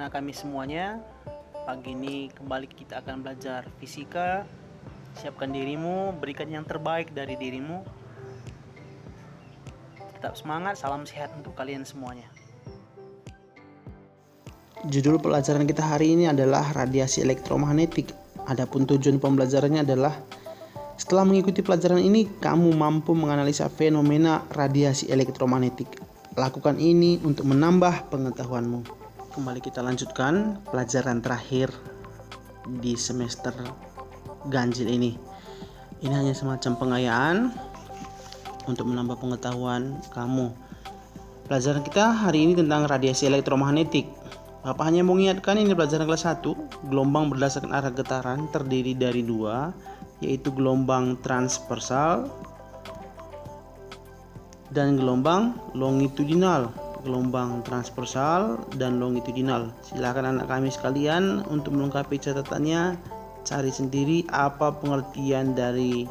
anak kami semuanya. Pagi ini kembali kita akan belajar fisika. Siapkan dirimu, berikan yang terbaik dari dirimu. Tetap semangat, salam sehat untuk kalian semuanya. Judul pelajaran kita hari ini adalah radiasi elektromagnetik. Adapun tujuan pembelajarannya adalah setelah mengikuti pelajaran ini, kamu mampu menganalisa fenomena radiasi elektromagnetik. Lakukan ini untuk menambah pengetahuanmu. Kembali kita lanjutkan pelajaran terakhir di semester ganjil ini. Ini hanya semacam pengayaan untuk menambah pengetahuan kamu. Pelajaran kita hari ini tentang radiasi elektromagnetik. Bapak hanya mengingatkan ini pelajaran kelas 1. Gelombang berdasarkan arah getaran terdiri dari dua, yaitu gelombang transversal dan gelombang longitudinal. Gelombang transversal dan longitudinal. Silakan anak kami sekalian untuk melengkapi catatannya, cari sendiri apa pengertian dari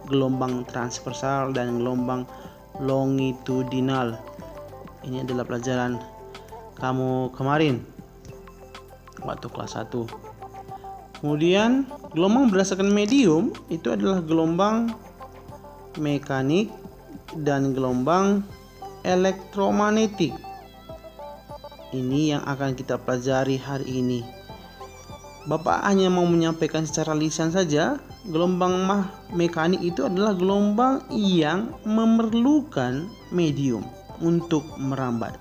gelombang transversal dan gelombang longitudinal. Ini adalah pelajaran kamu kemarin waktu kelas 1. Kemudian gelombang berdasarkan medium itu adalah gelombang mekanik dan gelombang elektromagnetik. Ini yang akan kita pelajari hari ini. Bapak hanya mau menyampaikan secara lisan saja. Gelombang mekanik itu adalah gelombang yang memerlukan medium untuk merambat.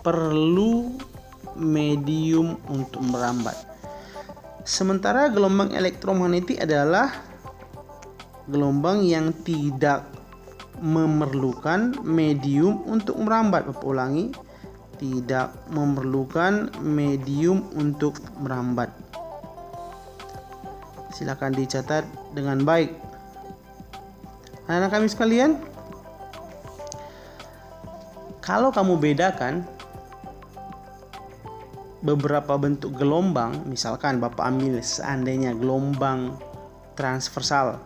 Perlu medium untuk merambat. Sementara gelombang elektromagnetik adalah gelombang yang tidak memerlukan medium untuk merambat. Bapak ulangi, tidak memerlukan medium untuk merambat. Silakan dicatat dengan baik. Anak-anak kami sekalian, kalau kamu bedakan beberapa bentuk gelombang, misalkan Bapak ambil seandainya gelombang transversal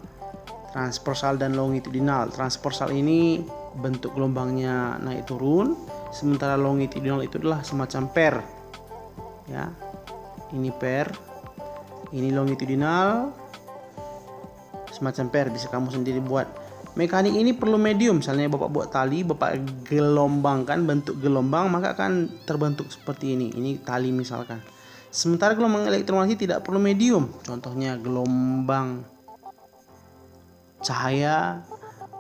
dan longitudinal. Transversal ini bentuk gelombangnya naik turun, sementara longitudinal itu adalah semacam per. Ya. Ini per, ini longitudinal, semacam per, bisa kamu sendiri buat. Mekanik ini perlu medium, misalnya Bapak buat tali, Bapak gelombangkan bentuk gelombang, maka akan terbentuk seperti ini. Ini tali misalkan. Sementara gelombang elektromagnetik tidak perlu medium. Contohnya gelombang cahaya,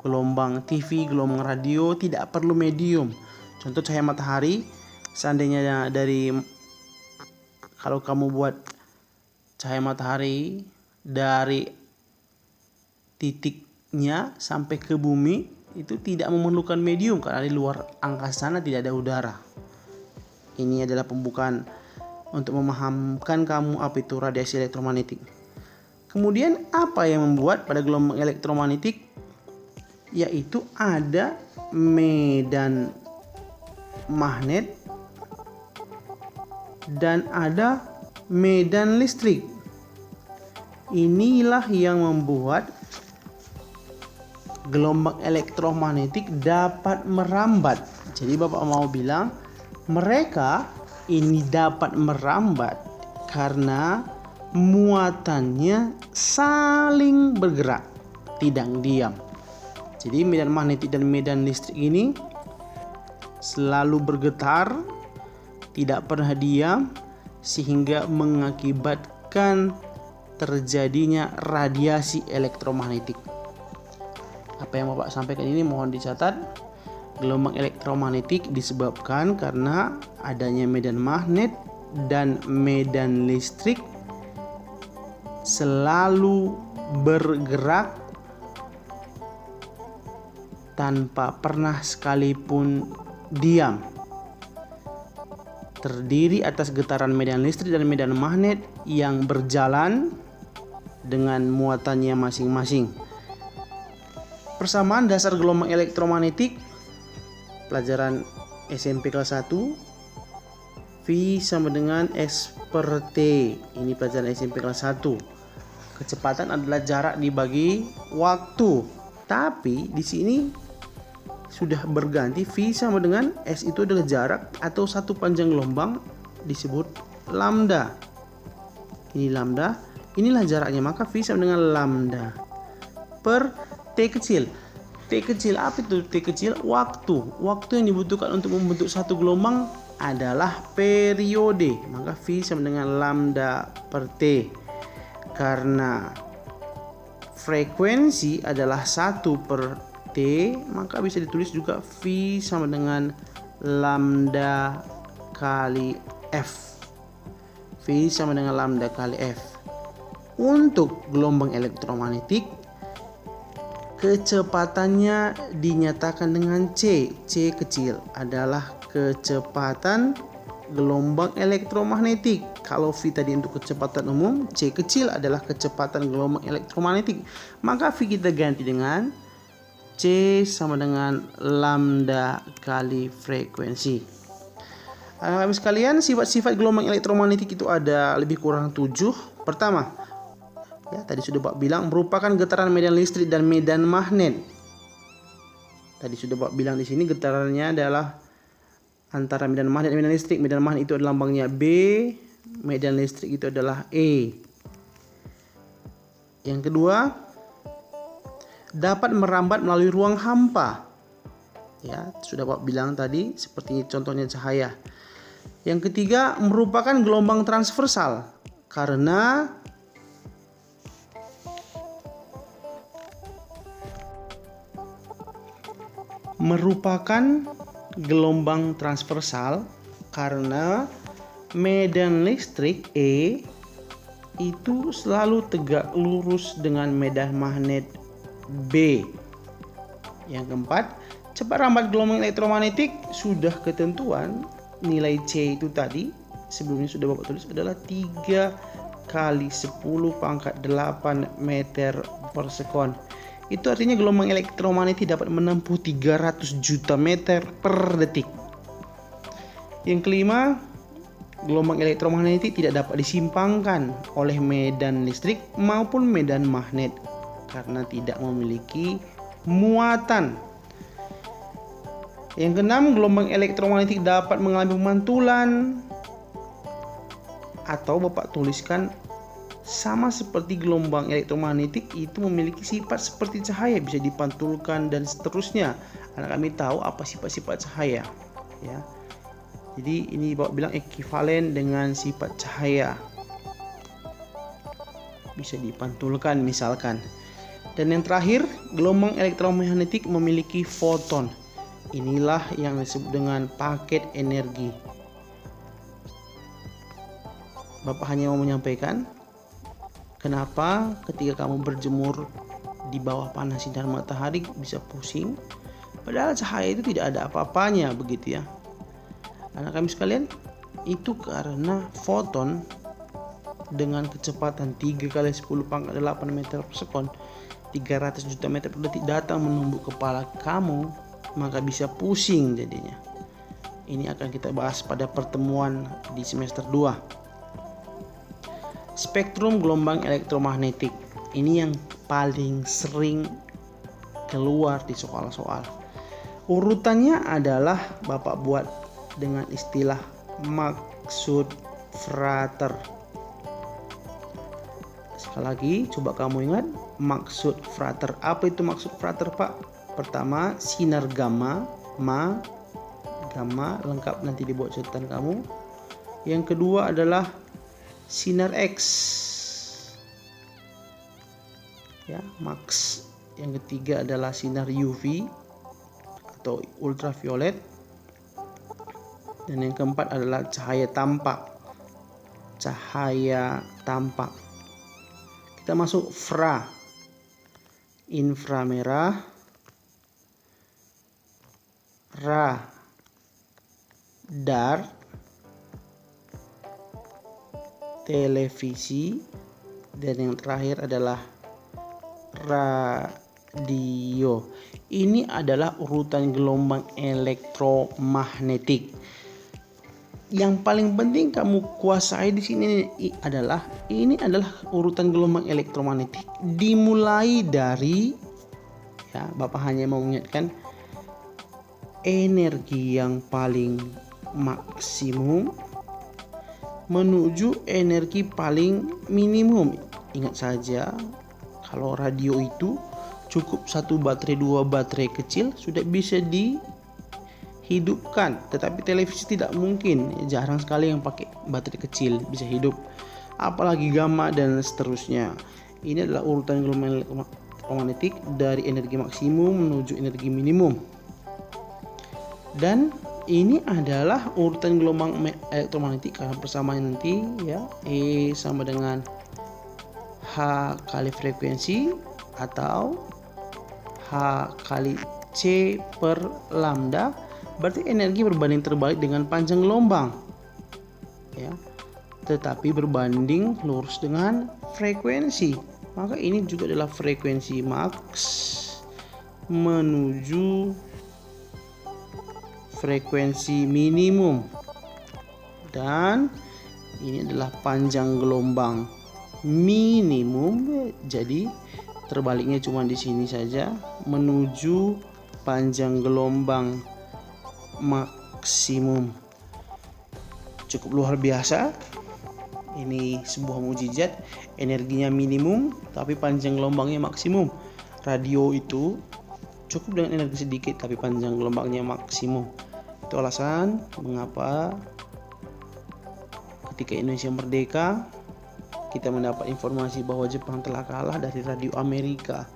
gelombang TV, gelombang radio tidak perlu medium. Contoh cahaya matahari, seandainya kalau kamu buat cahaya matahari dari titiknya sampai ke bumi, itu tidak memerlukan medium karena di luar angkasa sana tidak ada udara. Ini adalah pembukaan untuk memahamkan kamu apa itu radiasi elektromagnetik. Kemudian apa yang membuat pada gelombang elektromagnetik, yaitu ada medan magnet dan ada medan listrik. Inilah yang membuat gelombang elektromagnetik dapat merambat. Jadi Bapak mau bilang mereka ini dapat merambat karena muatannya saling bergerak, tidak diam. Jadi medan magnetik dan medan listrik ini selalu bergetar, tidak pernah diam, sehingga mengakibatkan terjadinya radiasi elektromagnetik. Apa yang Bapak sampaikan ini mohon dicatat. Gelombang elektromagnetik disebabkan karena adanya medan magnet dan medan listrik selalu bergerak tanpa pernah sekalipun diam. Terdiri atas getaran medan listrik dan medan magnet yang berjalan dengan muatannya masing-masing. Persamaan dasar gelombang elektromagnetik pelajaran SMP kelas 1, V sama dengan S per T. Ini pelajaran SMP kelas 1. Kecepatan adalah jarak dibagi waktu. Tapi di sini sudah berganti, V sama dengan S itu adalah jarak atau satu panjang gelombang disebut lambda. Ini lambda, inilah jaraknya, maka V sama dengan lambda per T kecil. T kecil apa itu T kecil? Waktu yang dibutuhkan untuk membentuk satu gelombang adalah periode, maka V sama dengan lambda per T. Karena frekuensi adalah 1 per T, maka bisa ditulis juga V sama dengan lambda kali F. V sama dengan lambda kali F. Untuk gelombang elektromagnetik, kecepatannya dinyatakan dengan C. C kecil adalah kecepatan gelombang elektromagnetik. Kalau V tadi untuk kecepatan umum, C kecil adalah kecepatan gelombang elektromagnetik. Maka V kita ganti dengan C sama dengan lambda kali frekuensi. Anak-anak sekalian, sifat-sifat gelombang elektromagnetik itu ada lebih kurang 7. Pertama, ya tadi sudah Pak bilang, merupakan getaran medan listrik dan medan magnet. Tadi sudah Pak bilang di sini getarannya adalah antara medan magnet dan medan listrik. Medan magnet itu adalah lambangnya B, medan listrik itu adalah E. Yang kedua, dapat merambat melalui ruang hampa. Ya, sudah Pak bilang tadi, seperti contohnya cahaya. Yang ketiga, merupakan gelombang transversal karena medan listrik E itu selalu tegak lurus dengan medan magnet B. Yang keempat, cepat rambat gelombang elektromagnetik sudah ketentuan nilai C itu tadi sebelumnya sudah Bapak tulis adalah 3 kali 10 pangkat 8 meter per sekon. Itu artinya gelombang elektromagnetik dapat menempuh 300 juta meter per detik. Yang kelima, gelombang elektromagnetik tidak dapat disimpangkan oleh medan listrik maupun medan magnet karena tidak memiliki muatan. Yang keenam, gelombang elektromagnetik dapat mengalami pemantulan atau Bapak tuliskan sama seperti gelombang elektromagnetik itu memiliki sifat seperti cahaya, bisa dipantulkan dan seterusnya. Anak kami tahu apa sifat-sifat cahaya, ya. Jadi ini Bapak bilang ekuivalen dengan sifat cahaya, bisa dipantulkan misalkan. Dan yang terakhir, gelombang elektromagnetik memiliki foton. Inilah yang disebut dengan paket energi. Bapak hanya mau menyampaikan kenapa ketika kamu berjemur di bawah panas sinar matahari bisa pusing, padahal cahaya itu tidak ada apa-apanya, begitu ya. Anak kami sekalian, itu karena foton dengan kecepatan 3 kali 10 pangkat 8 meter per sekon, 300 juta meter per detik datang menumbuk kepala kamu, maka bisa pusing jadinya. Ini akan kita bahas pada pertemuan di semester 2. Spektrum gelombang elektromagnetik. Ini yang paling sering keluar di soal-soal. Urutannya adalah Bapak buat dengan istilah maksud Frater. Sekali lagi, coba kamu ingat maksud Frater. Apa itu maksud Frater, Pak? Pertama, sinar gamma, gamma lengkap nanti dibuat catatan kamu. Yang kedua adalah sinar X, ya, max. Yang ketiga adalah sinar UV atau ultraviolet. Dan yang keempat adalah cahaya tampak. Kita masuk inframerah, radar, televisi, dan yang terakhir adalah radio. Ini adalah urutan gelombang elektromagnetik. Yang paling penting kamu kuasai di sini adalah urutan gelombang elektromagnetik dimulai dari, ya, Bapak hanya mau mengingatkan energi yang paling maksimum menuju energi paling minimum. Ingat saja, kalau radio itu cukup 1 baterai, 2 baterai kecil sudah bisa dihidupkan. Tetapi televisi tidak mungkin, jarang sekali yang pakai baterai kecil bisa hidup. Apalagi gamma dan seterusnya. Ini adalah urutan gelombang elektromagnetik dari energi maksimum menuju energi minimum. Dan ini adalah urutan gelombang elektromagnetik karena persamaan nanti ya, E sama dengan H kali frekuensi atau H kali C per lambda, berarti energi berbanding terbalik dengan panjang gelombang ya, tetapi berbanding lurus dengan frekuensi. Maka ini juga adalah frekuensi max menuju frekuensi minimum, dan ini adalah panjang gelombang minimum, jadi terbaliknya cuma di sini saja, menuju panjang gelombang maksimum. Cukup luar biasa. Ini sebuah mukjizat, energinya minimum tapi panjang gelombangnya maksimum. Radio itu cukup dengan energi sedikit tapi panjang gelombangnya maksimum. Itu alasan mengapa ketika Indonesia merdeka kita mendapat informasi bahwa Jepang telah kalah dari radio Amerika.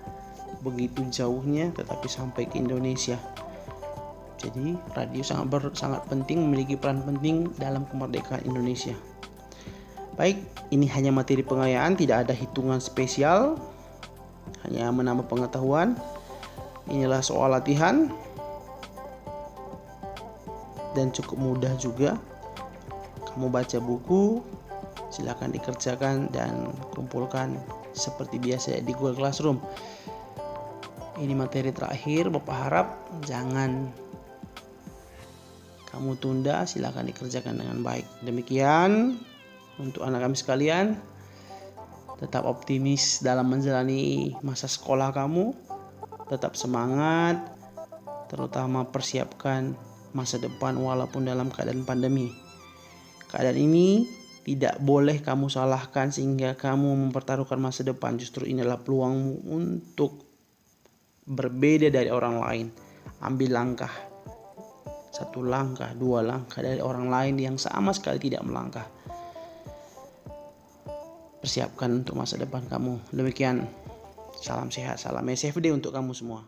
Begitu jauhnya tetapi sampai ke Indonesia. Jadi radio sangat penting, memiliki peran penting dalam kemerdekaan Indonesia. Baik, ini hanya materi pengayaan, tidak ada hitungan spesial, hanya menambah pengetahuan. Inilah soal latihan dan cukup mudah juga. Kamu baca buku, silakan dikerjakan dan kumpulkan seperti biasa di Google Classroom. Ini materi terakhir, Bapak harap jangan kamu tunda, silakan dikerjakan dengan baik. Demikian untuk anak kami sekalian, tetap optimis dalam menjalani masa sekolah kamu, tetap semangat, terutama persiapkan masa depan walaupun dalam keadaan pandemi. Keadaan ini tidak boleh kamu salahkan sehingga kamu mempertaruhkan masa depan. Justru inilah peluangmu untuk berbeda dari orang lain. Ambil langkah, 1 langkah, 2 langkah dari orang lain yang sama sekali tidak melangkah. Persiapkan untuk masa depan kamu. Demikian, salam sehat, salam SFD untuk kamu semua.